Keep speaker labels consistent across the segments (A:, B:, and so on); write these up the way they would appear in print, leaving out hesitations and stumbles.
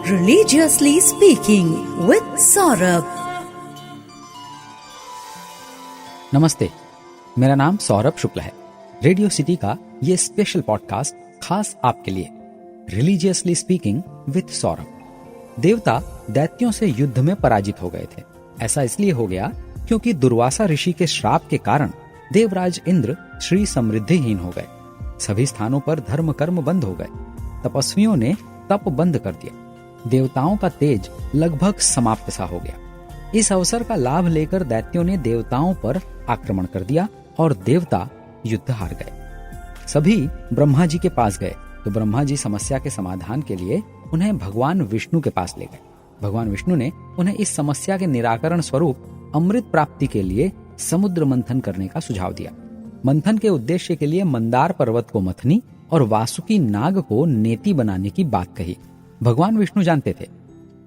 A: Religiously Speaking with Saurabh.
B: नमस्ते, मेरा नाम सौरभ शुक्ल है। रेडियो सिटी का ये स्पेशल पॉडकास्ट खास आपके लिए, रिलीजियसली स्पीकिंग विद सौरभ। देवता दैत्यों से युद्ध में पराजित हो गए थे। ऐसा इसलिए हो गया क्योंकि दुर्वासा ऋषि के श्राप के कारण देवराज इंद्र श्री समृद्धिहीन हो गए। सभी स्थानों पर धर्म कर्म बंद हो गए। तपस्वियों ने तप बंद कर दिया। देवताओं का तेज लगभग समाप्त सा हो गया। इस अवसर का लाभ लेकर दैत्यों ने देवताओं पर आक्रमण कर दिया और देवता युद्ध हार गए। सभी ब्रह्मा जी के पास गए तो ब्रह्मा जी समस्या के समाधान के लिए उन्हें भगवान विष्णु के पास ले गए। भगवान विष्णु ने उन्हें इस समस्या के निराकरण स्वरूप अमृत प्राप्ति के लिए समुद्र मंथन करने का सुझाव दिया। मंथन के उद्देश्य के लिए मंदार पर्वत को मथनी और वासुकी नाग को नेति बनाने की बात कही। भगवान विष्णु जानते थे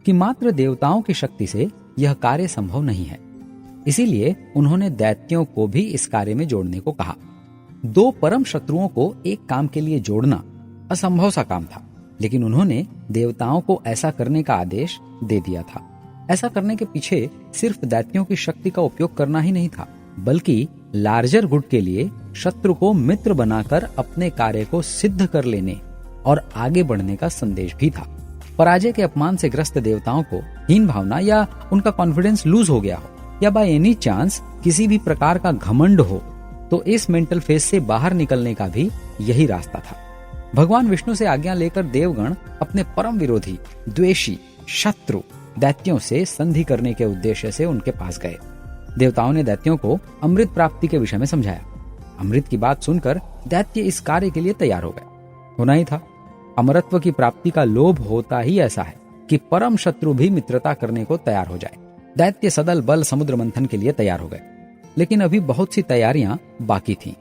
B: कि मात्र देवताओं की शक्ति से यह कार्य संभव नहीं है। इसीलिए उन्होंने दैत्यों को भी इस कार्य में जोड़ने को कहा। दो परम शत्रुओं को एक काम के लिए जोड़ना असंभव सा काम था, लेकिन उन्होंने देवताओं को ऐसा करने का आदेश दे दिया था। ऐसा करने के पीछे सिर्फ दैत्यों की शक्ति का उपयोग करना ही नहीं था, बल्कि लार्जर गुड के लिए शत्रु को मित्र बनाकर अपने कार्य को सिद्ध कर लेने और आगे बढ़ने का संदेश भी था। पराजय के अपमान से ग्रस्त देवताओं को हीन भावना या उनका कॉन्फिडेंस लूज हो गया हो या बाय एनी चांस किसी भी प्रकार का घमंड हो, तो इस मेंटल फेज से बाहर निकलने का भी यही रास्ता था। भगवान विष्णु से आज्ञा लेकर देवगण अपने परम विरोधी, द्वेषी, शत्रु दैत्यों से संधि करने के उद्देश्य से उनके पास गए। देवताओं ने दैत्यों को अमृत प्राप्ति के विषय में समझाया। अमृत की बात सुनकर दैत्य इस कार्य के लिए तैयार हो गए। होना ही था। अमरत्व की प्राप्ति का लोभ होता ही ऐसा है कि परम शत्रु भी मित्रता करने को तैयार हो जाए। दैत्य सदल बल समुद्र मंथन के लिए तैयार हो गए, लेकिन अभी बहुत सी तैयारियां बाकी थीं।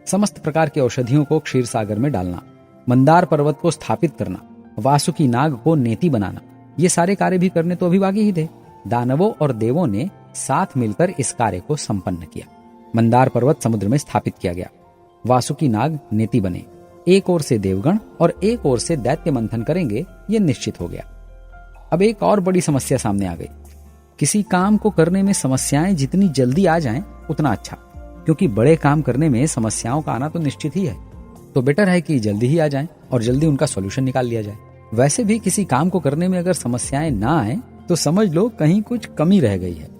B: समस्त प्रकार की औषधियों को क्षीर सागर में डालना, मंदार पर्वत को स्थापित करना, वासुकी नाग को नेति बनाना, ये सारे कार्य भी करने तो अभी बाकी ही थे। दानवों और देवों ने साथ मिलकर इस कार्य को संपन्न किया। मंदार पर्वत समुद्र में स्थापित किया गया। वासुकी नाग नेति बने। एक ओर से देवगण और एक ओर से दैत्य मंथन करेंगे, ये निश्चित हो गया। अब एक और बड़ी समस्या सामने आ गई। किसी काम को करने में समस्याएं जितनी जल्दी आ जाएं, उतना अच्छा, क्योंकि बड़े काम करने में समस्याओं का आना तो निश्चित ही है। तो बेटर है कि जल्दी ही आ जाएं और जल्दी उनका सॉल्यूशन निकाल लिया जाए। वैसे भी किसी काम को करने में अगर समस्याएं ना आए तो समझ लो कहीं कुछ कमी रह गई है।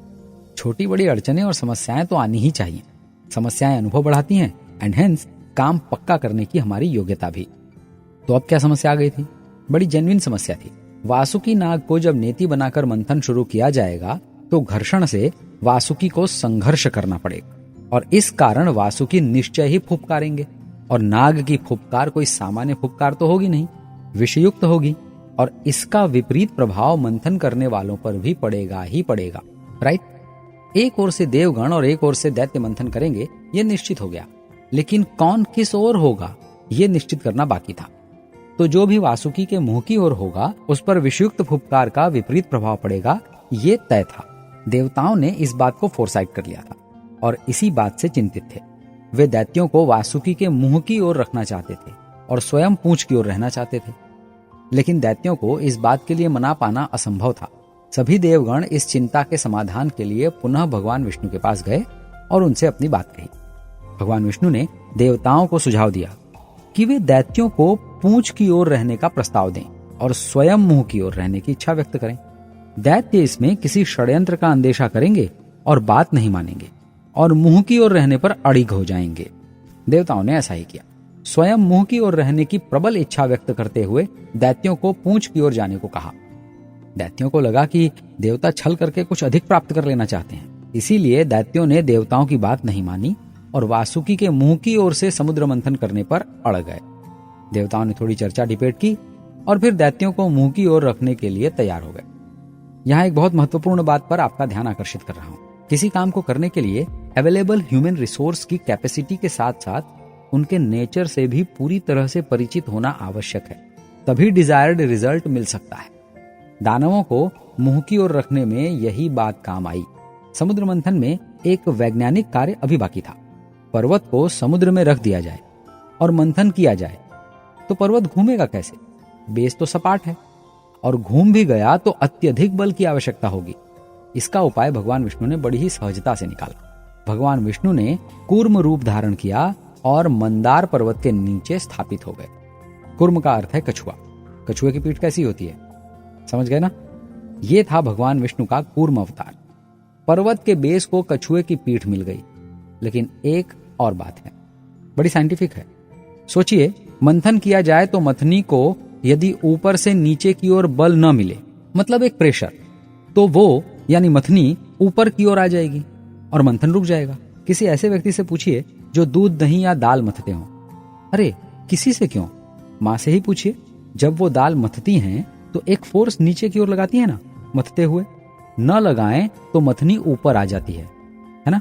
B: छोटी बड़ी अड़चनें और समस्याएं तो आनी ही चाहिए। समस्याएं अनुभव बढ़ाती हैं एंड हेंस काम पक्का करने की हमारी योग्यता भी। तो अब क्या समस्या आ गई थी? बड़ी जेन्युइन समस्या थी। वासुकी नाग को जब नेति बनाकर मंथन शुरू किया जाएगा तो घर्षण से वासुकी को संघर्ष करना पड़ेगा और इस कारण वासुकी निश्चय ही फुफकारेंगे और नाग की फुफकार कोई सामान्य फुफकार तो होगी नहीं, विषयुक्त होगी और इसका विपरीत प्रभाव मंथन करने वालों पर भी पड़ेगा ही पड़ेगा। राइट? एक ओर से देवगण और एक ओर से दैत्य मंथन करेंगे, ये निश्चित हो गया, लेकिन कौन किस ओर होगा ये निश्चित करना बाकी था। तो जो भी वासुकी के मुंह की ओर होगा उस पर विषयुक्त फुफकार का विपरीत प्रभाव पड़ेगा, ये तय था। देवताओं ने इस बात को फोरसाइट कर लिया था और इसी बात से चिंतित थे। वे दैत्यों को वासुकी के मुंह की ओर रखना चाहते थे और स्वयं पूंछ की ओर रहना चाहते थे, लेकिन दैत्यों को इस बात के लिए मना पाना असंभव था। सभी देवगण इस चिंता के समाधान के लिए पुनः भगवान विष्णु के पास गए और उनसे अपनी बात कही। भगवान विष्णु ने देवताओं को सुझाव दिया कि वे दैत्यों को पूंछ की ओर रहने का प्रस्ताव दें और स्वयं मुंह की ओर रहने की इच्छा व्यक्त करें। दैत्य इसमें किसी षड्यंत्र का अंदेशा करेंगे और बात नहीं मानेंगे और मुंह की ओर रहने पर अड़िग हो जाएंगे। देवताओं ने ऐसा ही किया। स्वयं मुंह की ओर रहने की प्रबल इच्छा व्यक्त करते हुए दैत्यों को पूंछ की ओर जाने को कहा। दैत्यों को लगा कि देवता छल करके कुछ अधिक प्राप्त कर लेना चाहते हैं, इसीलिए दैत्यों ने देवताओं की बात नहीं मानी और वासुकी के मुंह की ओर से समुद्र मंथन करने पर अड़ गए। देवताओं ने थोड़ी चर्चा डिबेट की और फिर दैत्यों को मुंह की ओर रखने के लिए तैयार हो गए। यहाँ एक बहुत महत्वपूर्ण बात पर आपका ध्यान आकर्षित कर रहा हूँ। किसी काम को करने के लिए अवेलेबल ह्यूमन रिसोर्स की कैपेसिटी के साथ साथ उनके नेचर से भी पूरी तरह से परिचित होना आवश्यक है, तभी डिजायर्ड रिजल्ट मिल सकता है। दानवों को मुंह की ओर रखने में यही बात काम आई। समुद्र मंथन में एक वैज्ञानिक कार्य अभी बाकी था। पर्वत को समुद्र में रख दिया जाए और मंथन किया जाए तो पर्वत घूमेगा कैसे? बेस तो सपाट है और घूम भी गया तो अत्यधिक बल की आवश्यकता होगी। इसका उपाय भगवान विष्णु ने बड़ी ही सहजता से निकाला। भगवान विष्णु ने कूर्म रूप धारण किया और मंदार पर्वत के नीचे स्थापित हो गए। कूर्म का अर्थ है कछुआ। कछुए की पीठ कैसी होती है, समझ गए ना? ये था भगवान विष्णु का कूर्म अवतार। पर्वत के बेस को कछुए की पीठ मिल गई। लेकिन एक और बात है, बड़ी साइंटिफिक है। सोचिए, मंथन किया जाए तो मथनी को यदि ऊपर से नीचे की ओर बल न मिले, मतलब एक प्रेशर, तो वो यानी मथनी ऊपर की ओर आ जाएगी और मंथन रुक जाएगा। किसी ऐसे व्यक्ति से पूछिए जो दूध, दही या दाल मथते हो। अरे किसी से क्यों, माँ से ही पूछिए। जब वो दाल मथती हैं तो एक फोर्स नीचे की ओर लगाती है ना, मथते हुए। न लगाएं तो मथनी ऊपर आ जाती है ना?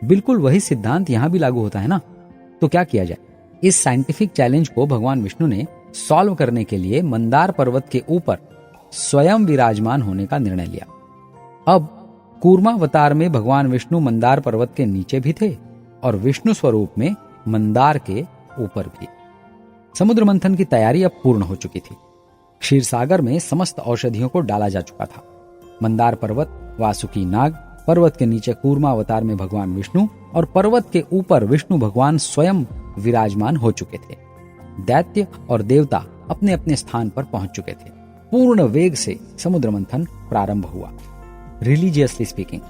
B: बिल्कुल वही सिद्धांत यहां भी लागू होता है ना। तो क्या किया जाए? इस साइंटिफिक चैलेंज को भगवान विष्णु ने सॉल्व करने के लिए मंदार पर्वत के ऊपर स्वयं विराजमान होने का निर्णय लिया। अब कूर्मावतार में भगवान विष्णु मंदार पर्वत के नीचे भी थे और विष्णु स्वरूप में मंदार के ऊपर भी। समुद्र मंथन की तैयारी अब पूर्ण हो चुकी थी। क्षीर सागर में समस्त औषधियों को डाला जा चुका था। मंदार पर्वत, वासुकी नाग, पर्वत के नीचे कूर्मावतार में भगवान विष्णु और पर्वत के ऊपर विष्णु भगवान स्वयं विराजमान हो चुके थे। दैत्य और देवता अपने अपने स्थान पर पहुंच चुके थे। पूर्ण वेग से समुद्र मंथन प्रारंभ हुआ। रिलीजियसली स्पीकिंग,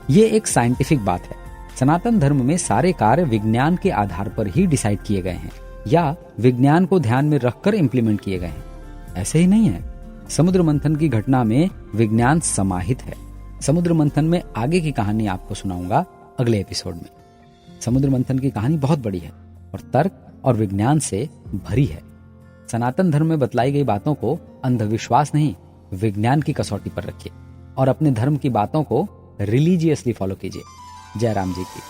B: ये एक साइंटिफिक बात है। सनातन धर्म में सारे कार्य विज्ञान के आधार पर ही डिसाइड किए गए हैं या विज्ञान को ध्यान में रखकर इंप्लीमेंट किए गए हैं। ऐसे ही नहीं है। समुद्र मंथन की घटना में विज्ञान समाहित है। समुद्र मंथन में आगे की कहानी आपको सुनाऊंगा अगले एपिसोड में। समुद्र मंथन की कहानी बहुत बड़ी है और तर्क और विज्ञान से भरी है। सनातन धर्म में बतलाई गई बातों को अंधविश्वास नहीं, विज्ञान की कसौटी पर रखिए और अपने धर्म की बातों को रिलीजियसली फॉलो कीजिए। जय राम जी की।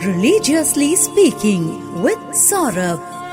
A: Religiously Speaking with Saurabh.